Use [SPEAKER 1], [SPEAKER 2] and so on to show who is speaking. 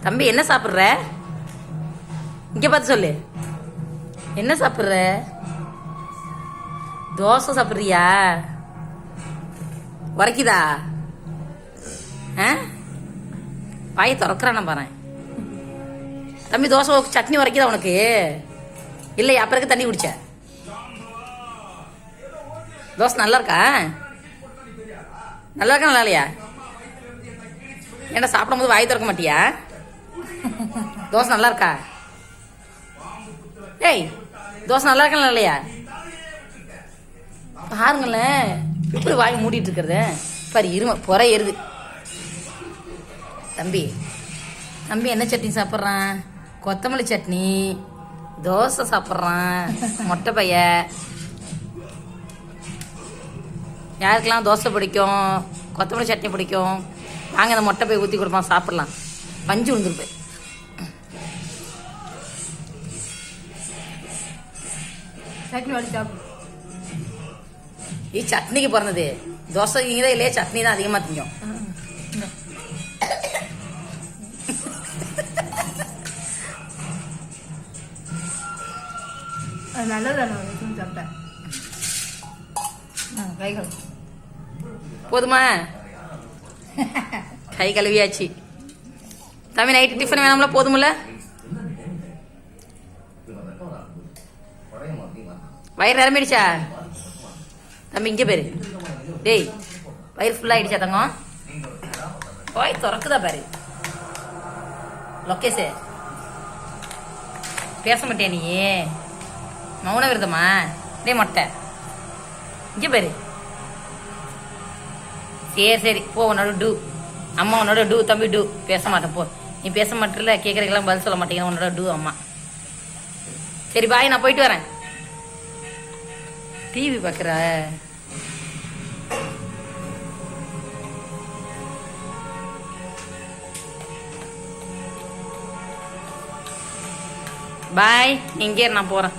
[SPEAKER 1] தம்பி என்ன சாப்பிட்ற? இங்க பார்த்து சொல்லு. என்ன சாப்பிட்ற? தோசை சாப்பிட்றியா? உரைக்குதா? வாயை திறக்கிறான பாரு. தம்பி தோசை சட்னி உரைக்குதா உனக்கு? இல்லையா அப்புறம் தண்ணி குடிச்ச? தோசை நல்லா இருக்கா? நல்லா இருக்கா நல்லா இல்லையா? ஏன்னா சாப்பிடும்போது வாய் திறக்க மாட்டியா? தோசை நல்லா இருக்கா? ஏய் தோசை நல்லா இருக்கா நல்லா இல்லையா? பாருங்களேன் இப்படி வாய் மூடிட்டு இருக்கிறது பாரு. இரும புற ஏறுது. தம்பி தம்பி என்ன சட்னி சாப்பிட்றான்? கொத்தமல்லி சட்னி. தோசை சாப்பிட்றான் மொட்டை பைய. யாருக்கெல்லாம் தோசை பிடிக்கும், கொத்தமல்லி சட்னி பிடிக்கும், வாங்க அந்த மொட்டை போய் ஊற்றி கொடுப்பான் சாப்பிட்லாம். பஞ்சு விழுந்துருப்பேன்.
[SPEAKER 2] சட்னி வடி சாப்பிடு.
[SPEAKER 1] சட்னிக்கு பிறந்தது. தோசை தான் இல்லையா, சட்னி தான் அதிகமாக திங்கும்.
[SPEAKER 2] நல்லதானே சாப்பிட்டேன். கைகள்
[SPEAKER 1] போதுமா? கை கழுவியாச்சு. தம்பி நைட்டு டிஃபன் வேணாம்ல? போதுமில்ல? வயிறு நிரம்பிடுச்சா? தம்பி இங்கே பேரு. டேய் வயிறு ஃபுல்லாகிடுச்சா தங்கம்? வாய் திறக்குதா பாரு. லொக்கேஷு பேச மாட்டியா நீ? மௌன விரதமா? டே மொட்டை இங்கே பேரு. சரி சரி போ, உன்னோட டூ. அம்மா உன்னோட டூ. தம்பி டூ. பேச மாட்டேன் போ. நீ பேச மாட்டேல, கேட்குறதுக்கெல்லாம் பதில் சொல்ல மாட்டேங்க. உன்னோட டூ அம்மா. சரி பாய், நான் போயிட்டு வரேன். டிவி பார்க்குற? பாய். இங்கே நான் போகிறேன்.